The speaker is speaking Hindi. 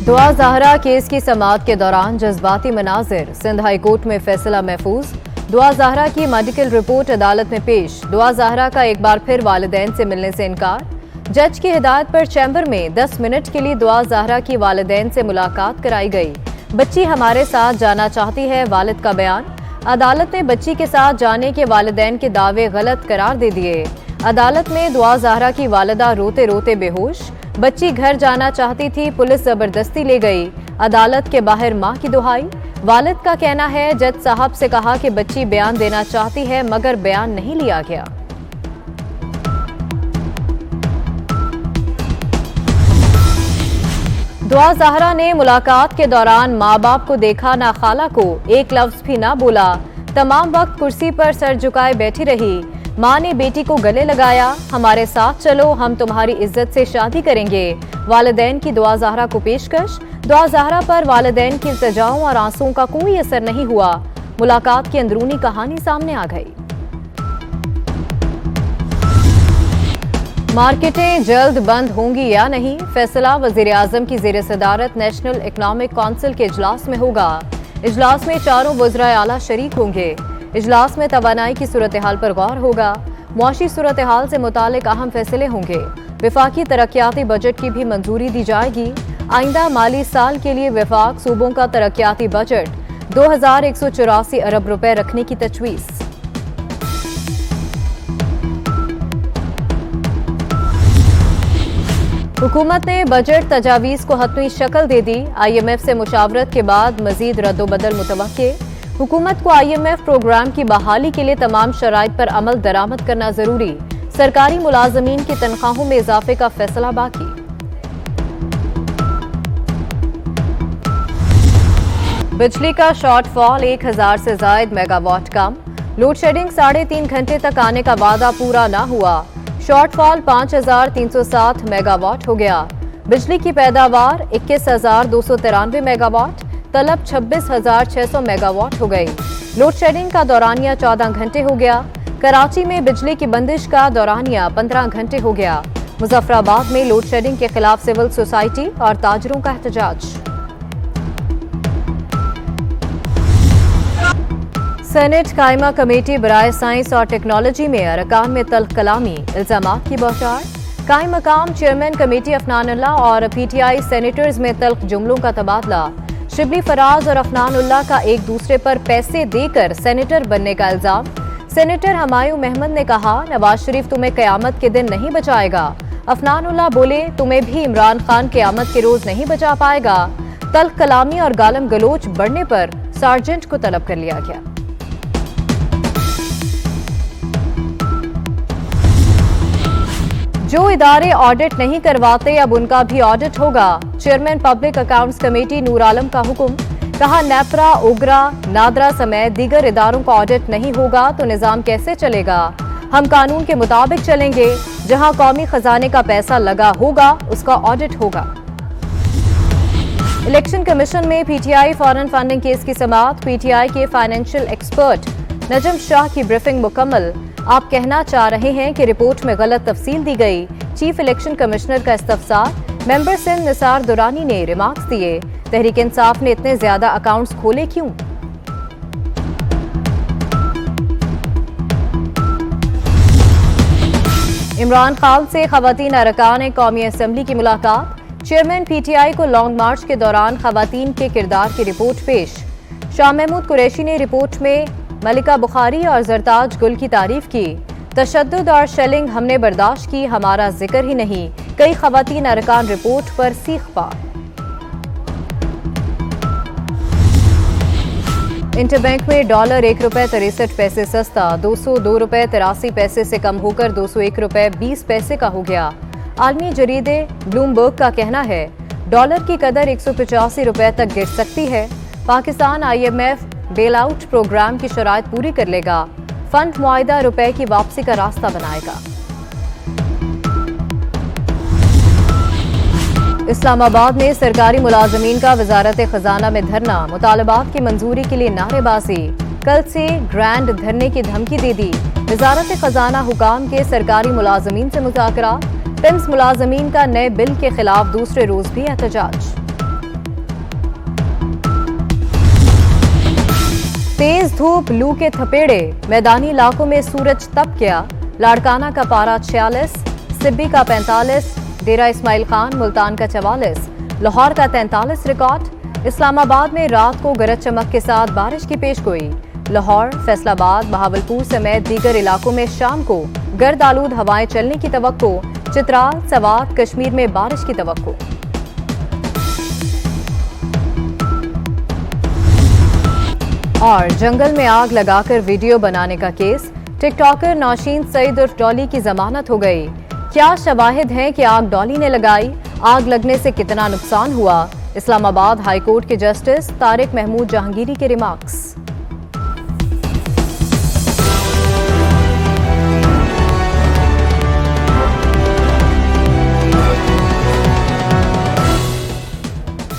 दुआ ज़हरा केस की समाअत के दौरान जज्बाती मनाजिर, सिंध हाई कोर्ट में फैसला महफूज। दुआ ज़हरा की मेडिकल रिपोर्ट अदालत में पेश। दुआ ज़हरा का एक बार फिर वालिदैन से मिलने से इनकार। जज की हिदायत पर चैम्बर में 10 मिनट के लिए दुआ ज़हरा की वालिदैन से मुलाकात कराई गई। बच्ची हमारे साथ जाना चाहती है, वालिद का बयान। अदालत ने बच्ची के साथ जाने के वालिदैन के दावे गलत करार दे दिए। अदालत में दुआ ज़हरा की वालिदा रोते रोते बेहोश। बच्ची घर जाना चाहती थी, पुलिस जबरदस्ती ले गई। अदालत के बाहर मां की दुहाई। वालिद का कहना है जज साहब से कहा कि बच्ची बयान देना चाहती है मगर बयान नहीं लिया गया। दुआ ज़हरा ने मुलाकात के दौरान माँ बाप को देखा, ना खाला को, एक लफ्ज भी ना बोला। तमाम वक्त कुर्सी पर सर झुकाए बैठी रही। माँ ने बेटी को गले लगाया, हमारे साथ चलो, हम तुम्हारी इज्जत से शादी करेंगे। वालिदैन की दुआ ज़हरा को पेशकश। दुआ ज़हरा पर वालिदैन की इल्तिजाओं और आंसुओं का कोई असर नहीं हुआ। मुलाकात की अंदरूनी कहानी सामने आ गई। मार्केटें जल्द बंद होंगी या नहीं, फैसला वज़ीर आज़म की ज़ेर सदारत नेशनल इकनॉमिक काउंसिल के इजलास में होगा। इजलास में चारों वज़राए आला शरीक होंगे। इजलास में तवानाई की सूरत हाल पर गौर होगा। मुआशी सूरत हाल से मुतालिक अहम फैसले होंगे। विफाकी तरक्याती बजट की भी मंजूरी दी जाएगी। आइंदा माली साल के लिए विफाक सूबों का तरक्याती बजट 2184 अरब रुपए रखने की तजवीज़। हुकूमत ने बजट तजावीज़ को हतमी शक्ल दे दी। IMF से मुशावरत के बाद मजीद रद्दोबदल मुतवक्के। हुकूमत को IMF प्रोग्राम की बहाली के लिए तमाम शराइत पर अमल दरामद करना जरूरी। सरकारी मुलाजमीन की तनख्वाहों में इजाफे का फैसला बाकी। बिजली का शॉर्टफॉल 1000 से जायद मेगावाट कम। लोड शेडिंग 3.5 घंटे तक आने का वादा पूरा न हुआ। शॉर्टफॉल 5307 मेगावाट हो गया। बिजली की पैदावार 21,293 मेगावाट, तलब 26,600 मेगावाट हो गई। लोड शेडिंग का दौरानिया 14 घंटे हो गया। कराची में बिजली की बंदिश का दौरानिया 15 घंटे हो गया। मुजफ्फराबाद में लोड शेडिंग के खिलाफ सिविल सोसाइटी और ताजरों का एहतजाज। सेनेट कायमा कमेटी बराए साइंस और टेक्नोलॉजी में अरकान में तल्ख कलामी, इल्जामात की बौछार। कायम मकाम चेयरमैन कमेटी अफनानुल्लाह और PTI सेनेटर्स में तल्ख जुमलों का तबादला। शिबली फराज और अफनानुल्लाह का एक दूसरे पर पैसे देकर सेनेटर बनने का इल्जाम। सेनेटर हमायूं महमद ने कहा, नवाज शरीफ तुम्हें कयामत के दिन नहीं बचाएगा। अफनानुल्लाह बोले, तुम्हें भी इमरान खान कयामत के रोज नहीं बचा पाएगा। तल्ख कलामी और गालम गलोच बढ़ने पर सार्जेंट को तलब कर लिया गया। जो इदारे ऑडिट नहीं करवाते अब उनका भी ऑडिट होगा। Chairman public accounts committee Noor Alam का हुक्म। कहा, नेपरा, ओगरा, नादरा समेत दीगर इदारों का ऑडिट नहीं होगा तो निजाम कैसे चलेगा। हम कानून के मुताबिक चलेंगे। जहां कौमी खजाने का पैसा लगा होगा उसका ऑडिट होगा। इलेक्शन कमीशन में PTI फॉरेन फंडिंग केस की समाअत। PTI के फाइनेंशियल एक्सपर्ट नजम शाह की ब्रीफिंग मुकम्मल। आप कहना चाह रहे हैं कि रिपोर्ट में गलत तफसील दी गई। चीफ इलेक्शन कमिश्नर का इस्तफसार। मेंबर सिंध निसार दुरानी ने रिमार्क्स दिए। तहरीक इंसाफ ने इतने ज्यादा अकाउंट्स खोले क्यों। इमरान खान से खवातीन अरकान कौमी असम्बली की मुलाकात। चेयरमैन PTI को लॉन्ग मार्च के दौरान खवातीन के किरदार की रिपोर्ट पेश। शाह महमूद कुरैशी ने रिपोर्ट में मलिका बुखारी और जरताज गुल की तारीफ की। तशद्दुद और शेलिंग हमने बर्दाश्त की, हमारा जिक्र ही नहीं। कई खवातीन अरकान रिपोर्ट पर सीख पार। इंटरबैंक में डॉलर ₹1.63 सस्ता, 202 रुपए 83 पैसे से कम होकर 201 रुपए 20 पैसे का हो गया। आलमी जरीदे ब्लूमबर्ग का कहना है डॉलर की कदर 185 रुपए तक गिर सकती है। Pakistan IMF bail out program की शराइत पूरी कर लेगा। फंड मुआहिदा रुपए की वापसी का रास्ता बनाएगा। इस्लामाबाद में सरकारी मुलाजमीन का वजारत खजाना में धरना। मुतालबात की मंजूरी के लिए नारेबाजी। कल से ग्रैंड धरने की धमकी दे दी। वजारत खजाना हुकाम के सरकारी मुलाजमीन से मुज़ाकरा। PIMS मुलाजमीन का नए बिल के खिलाफ दूसरे रोज भी एहतजाज। तेज धूप, लू के थपेड़े, मैदानी इलाकों में सूरज तप गया। लाड़काना का पारा 46, सिब्बी का 45, डेरा इस्माइल खान मुल्तान का 44, लाहौर का 43 रिकॉर्ड। इस्लामाबाद में रात को गरज चमक के साथ बारिश की पेशगोई। लाहौर, फैसलाबाद, बहावलपुर समेत दीगर इलाकों में शाम को गर्द आलूद हवाएं चलने की तवक्को। चित्राल, सवात, कश्मीर में बारिश की तवक्को। और जंगल में आग लगाकर वीडियो बनाने का केस, टिकटॉकर नौशीन सईद उर्फ डॉली की जमानत हो गई। क्या शवाहिद हैं कि आग डॉली ने लगाई? आग लगने से कितना नुकसान हुआ? इस्लामाबाद हाईकोर्ट के जस्टिस तारिक महमूद जहांगीरी के रिमार्क्स।